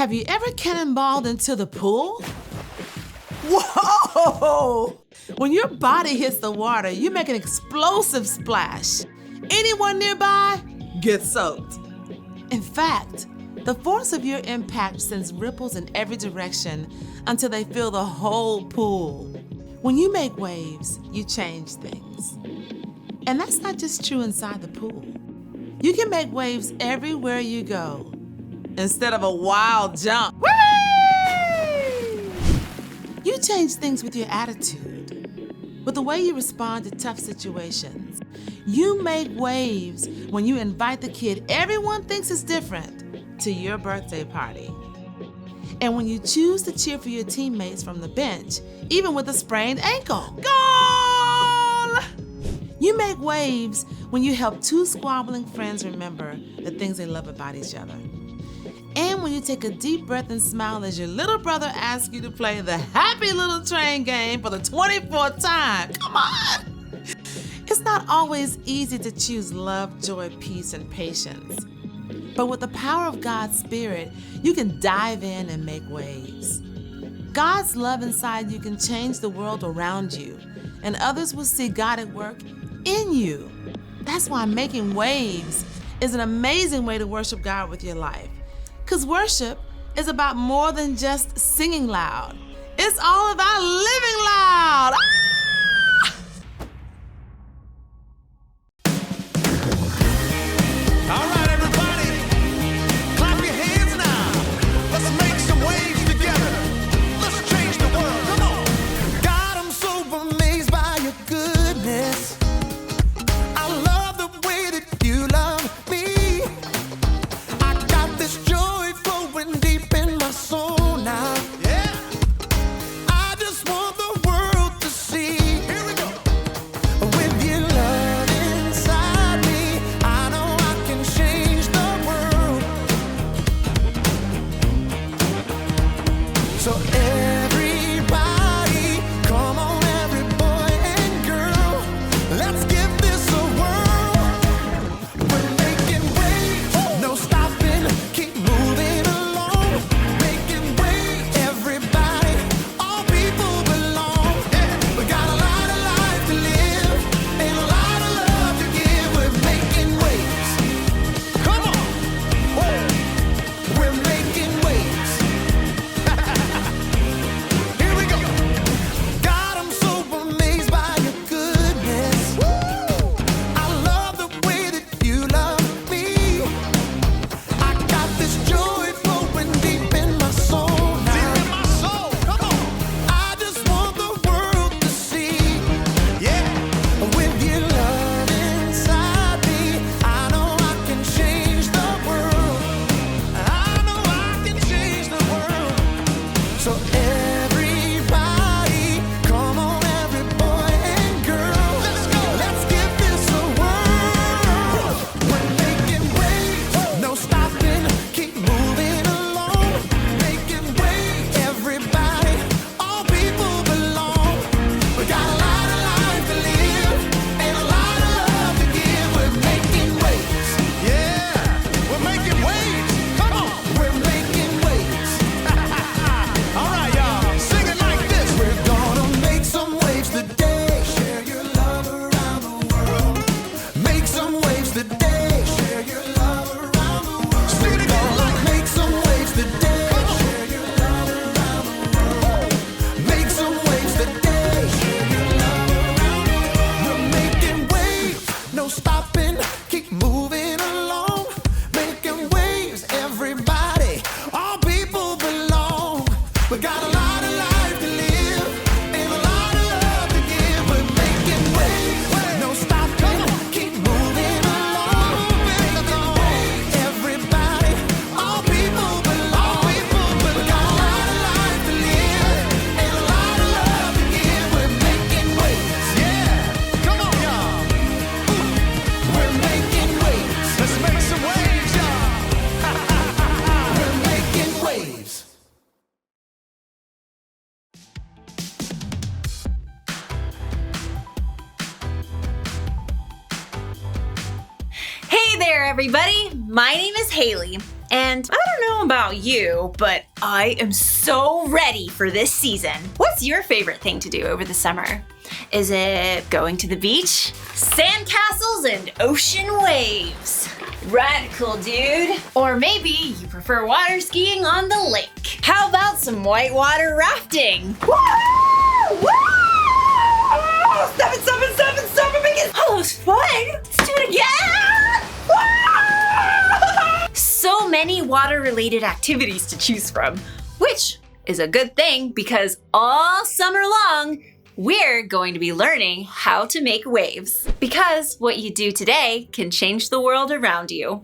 Have you ever cannonballed into the pool? Whoa! When your body hits the water, you make an explosive splash. Anyone nearby gets soaked. In fact, the force of your impact sends ripples in every direction until they fill the whole pool. When you make waves, you change things. And that's not just true inside the pool. You can make waves everywhere you go. Instead of a wild jump, whee! You change things with your attitude, with the way you respond to tough situations. You make waves when you invite the kid everyone thinks is different to your birthday party. And when you choose to cheer for your teammates from the bench, even with a sprained ankle. Goal! You make waves when you help two squabbling friends remember the things they love about each other. And when you take a deep breath and smile as your little brother asks you to play the Happy Little Train game for the 24th time. Come on! It's not always easy to choose love, joy, peace, and patience. But with the power of God's Spirit, you can dive in and make waves. God's love inside you can change the world around you, and others will see God at work in you. That's why making waves is an amazing way to worship God with your life. Because worship is about more than just singing loud. It's all about living loud. All right, everybody, clap your hands now. Let's make some waves together. Let's change the world. Come on. God, I'm so amazed by your goodness. I love the way that you love me. I got this joy flowing deep in my soul now. Yeah. I just want the world to see. Here we go. With your love inside me, I know I can change the world. So everybody, come on, every boy and girl, let's give this a whirl. We're making waves, no stopping, keep moving along. Making waves, everybody, all people belong. We got a lot of life to live and a lot of love to give. We're making waves. Come on. Whoa. We're making waves. Here we go. God, I'm so amazed by your goodness. I love the way that you love me. I got this joy flowing deep in my soul now. Deep in my soul. Come on. I just want the world to see. Yeah. With your love inside me, I know I can change the world. I know I can change the world. So everybody, come on, every boy and girl, let's go. Let's give this a whirl. We're making waves, no stopping, keep moving along. Making waves, everybody, all people belong. We got a lot of life to live and a lot of love to give. We're making waves. Yeah, we're making waves. Come on, we're making waves. All right, y'all, sing it like this. We're gonna make some waves today. Share your love around the world. Make some waves today. Share your love around the world. Sing it again, like make some waves today. Share your love around the world. Make some waves today. Share your love around the world. We're making waves, no stopping, keep moving along. Making waves, everybody, all people belong. We got a lot of life to live and a lot of love to give. We're making waves, no stopping, keep moving along. Making waves, everybody, all people belong. We got a lot of life to live and a lot of love to give. We're making waves. Yeah, come on, y'all. We're making waves. Let's make some waves, y'all. We're making waves. Hey there, everybody. My name is Haley. And I don't know about you, but I am so ready for this season. What's your favorite thing to do over the summer? Is it going to the beach? Sandcastles and ocean waves. Radical, dude. Or maybe you prefer water skiing on the lake. How about some whitewater rafting? Woo! Woo! 777 biggest. Oh, it was fun. Let's do it again. Woo! So many water-related activities to choose from, which is a good thing because all summer long, we're going to be learning how to make waves. Because what you do today can change the world around you.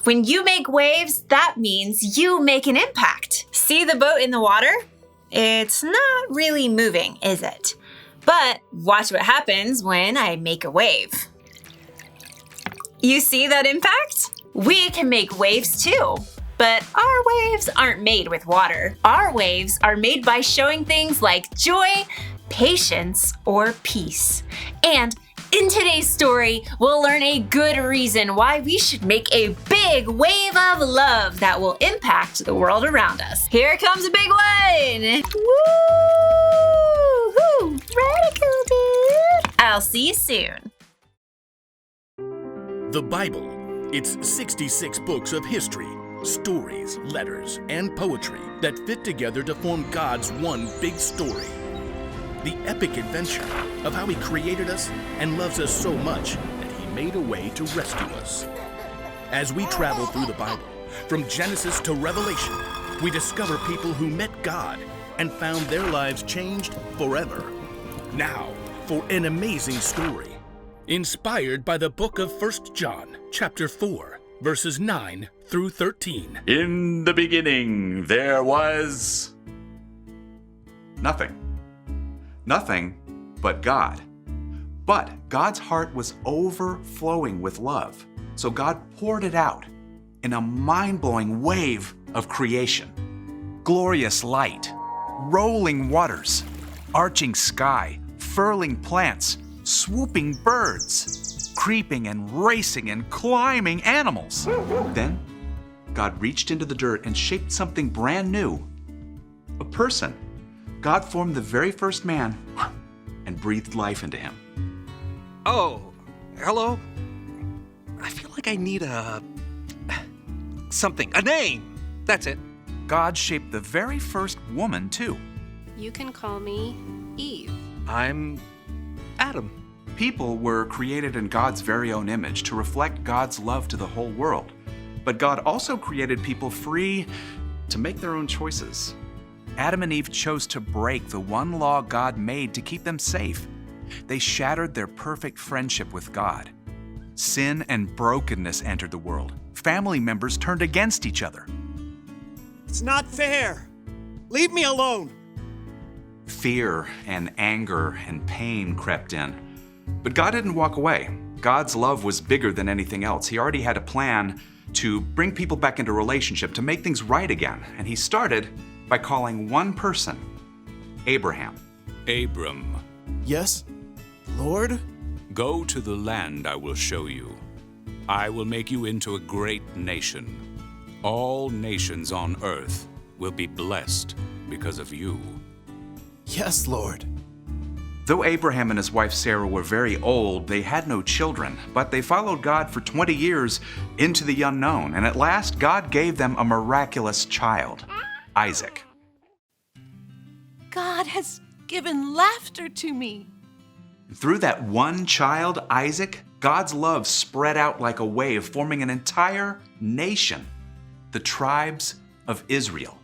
When you make waves, that means you make an impact. See the boat in the water? It's not really moving, is it? But watch what happens when I make a wave. You see that impact? We can make waves too. But our waves aren't made with water. Our waves are made by showing things like joy, patience, or peace. And in today's story, we'll learn a good reason why we should make a big wave of love that will impact the world around us. Here comes a big one! Woo-hoo! Radical, dude! I'll see you soon. The Bible. It's 66 books of history, stories, letters, and poetry that fit together to form God's one big story. The epic adventure of how He created us and loves us so much that He made a way to rescue us. As we travel through the Bible, from Genesis to Revelation, we discover people who met God and found their lives changed forever. Now, for an amazing story, inspired by the book of 1 John, chapter 4, verses 9 through 13. In the beginning, there was nothing. Nothing but God. But God's heart was overflowing with love, so God poured it out in a mind-blowing wave of creation. Glorious light, rolling waters, arching sky, furling plants, swooping birds, creeping and racing and climbing animals. Then, God reached into the dirt and shaped something brand new. A person. God formed the very first man and breathed life into him. Oh, hello? I feel like I need a name. That's it. God shaped the very first woman, too. You can call me Eve. I'm Adam. People were created in God's very own image to reflect God's love to the whole world. But God also created people free to make their own choices. Adam and Eve chose to break the one law God made to keep them safe. They shattered their perfect friendship with God. Sin and brokenness entered the world. Family members turned against each other. It's not fair. Leave me alone. Fear and anger and pain crept in. But God didn't walk away. God's love was bigger than anything else. He already had a plan to bring people back into relationship, to make things right again. And He started by calling one person, Abraham. Abram, Yes, Lord? go to the land I will show you. I will make you into a great nation. All nations on earth will be blessed because of you. Yes, Lord. Though Abraham and his wife Sarah were very old, they had no children, but they followed God for 20 years into the unknown, and at last God gave them a miraculous child, Isaac. God has given laughter to me. Through that one child, Isaac, God's love spread out like a wave, forming an entire nation, the tribes of Israel.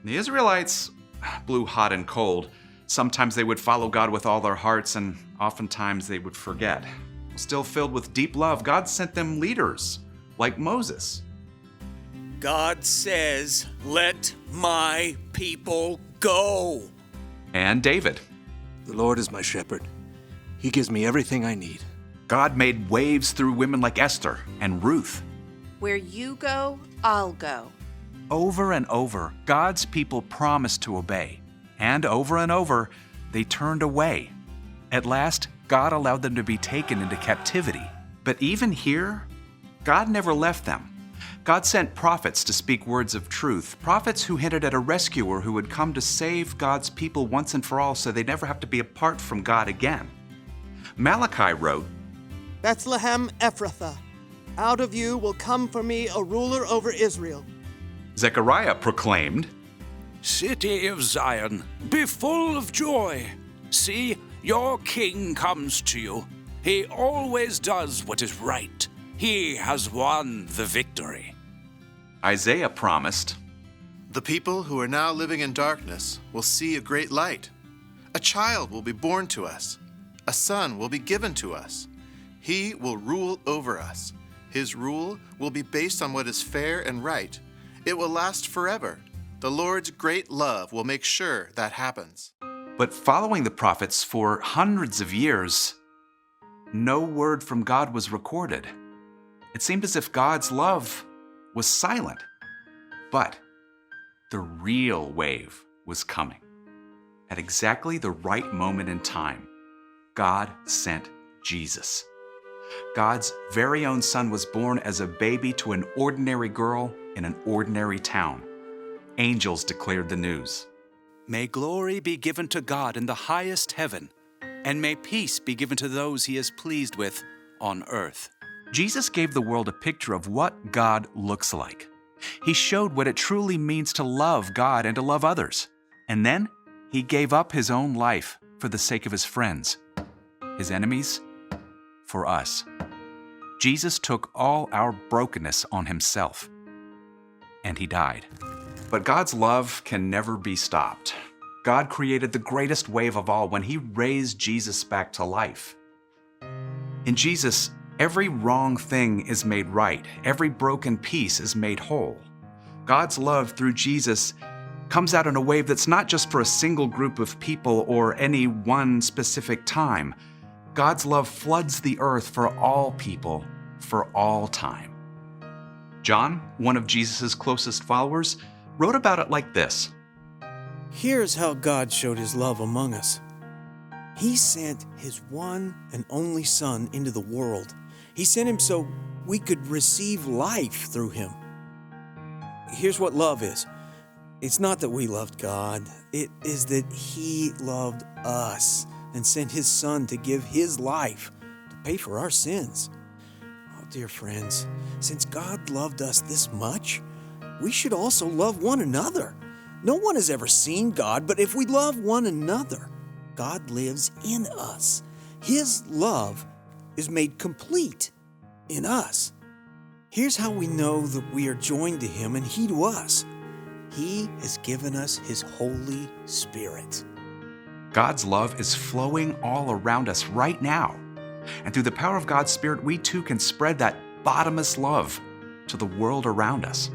The Israelites blew hot and cold. Sometimes they would follow God with all their hearts, and oftentimes they would forget. Still filled with deep love, God sent them leaders like Moses. God says, let my people go. And David. The Lord is my shepherd. He gives me everything I need. God made waves through women like Esther and Ruth. Where you go, I'll go. Over and over, God's people promised to obey. And over, they turned away. At last, God allowed them to be taken into captivity. But even here, God never left them. God sent prophets to speak words of truth, prophets who hinted at a rescuer who would come to save God's people once and for all so they'd never have to be apart from God again. Malachi wrote, Bethlehem Ephrathah, out of you will come for me a ruler over Israel. Zechariah proclaimed, City of Zion, be full of joy. See, your king comes to you. He always does what is right. He has won the victory. Isaiah promised, The people who are now living in darkness will see a great light. A child will be born to us. A son will be given to us. He will rule over us. His rule will be based on what is fair and right. It will last forever. The Lord's great love will make sure that happens. But following the prophets for hundreds of years, no word from God was recorded. It seemed as if God's love was silent. But the real wave was coming. At exactly the right moment in time, God sent Jesus. God's very own son was born as a baby to an ordinary girl in an ordinary town. Angels declared the news. May glory be given to God in the highest heaven, and may peace be given to those he is pleased with on earth. Jesus gave the world a picture of what God looks like. He showed what it truly means to love God and to love others. And then he gave up his own life for the sake of his friends, his enemies, for us. Jesus took all our brokenness on himself, and he died. But God's love can never be stopped. God created the greatest wave of all when he raised Jesus back to life. In Jesus, every wrong thing is made right. Every broken piece is made whole. God's love through Jesus comes out in a wave that's not just for a single group of people or any one specific time. God's love floods the earth for all people, for all time. John, one of Jesus' closest followers, wrote about it like this. Here's how God showed his love among us. He sent his one and only Son into the world. He sent him so we could receive life through him. Here's what love is. It's not that we loved God. It is that he loved us and sent his Son to give his life to pay for our sins. Oh, dear friends, since God loved us this much, we should also love one another. No one has ever seen God, but if we love one another, God lives in us. His love is made complete in us. Here's how we know that we are joined to him and he to us. He has given us his Holy Spirit. God's love is flowing all around us right now. And through the power of God's Spirit, we too can spread that bottomless love to the world around us.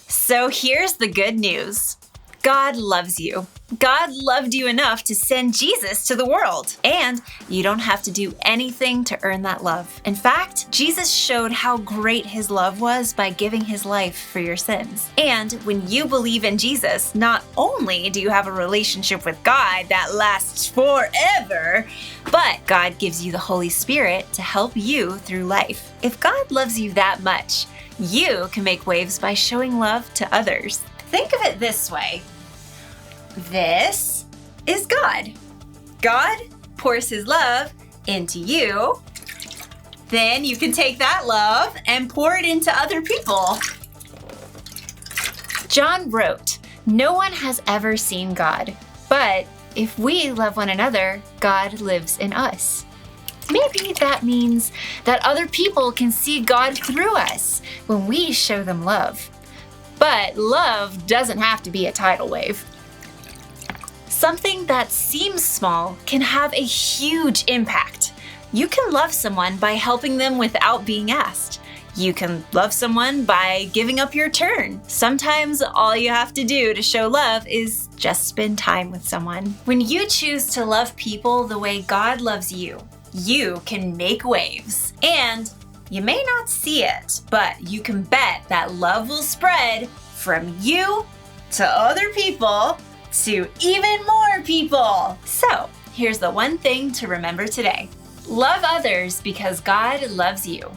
So here's the good news. God loves you. God loved you enough to send Jesus to the world. And you don't have to do anything to earn that love. In fact, Jesus showed how great his love was by giving his life for your sins. And when you believe in Jesus, not only do you have a relationship with God that lasts forever, but God gives you the Holy Spirit to help you through life. If God loves you that much, you can make waves by showing love to others. Think of it this way. This is God. God pours his love into you. Then you can take that love and pour it into other people. John wrote, "No one has ever seen God, but if we love one another, God lives in us." Maybe that means that other people can see God through us when we show them love. But love doesn't have to be a tidal wave. Something that seems small can have a huge impact. You can love someone by helping them without being asked. You can love someone by giving up your turn. Sometimes all you have to do to show love is just spend time with someone. When you choose to love people the way God loves you, you can make waves. And you may not see it, but you can bet that love will spread from you to other people to even more people. So, here's the one thing to remember today. Love others because God loves you.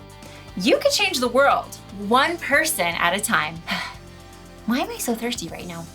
You could change the world, one person at a time. Why am I so thirsty right now?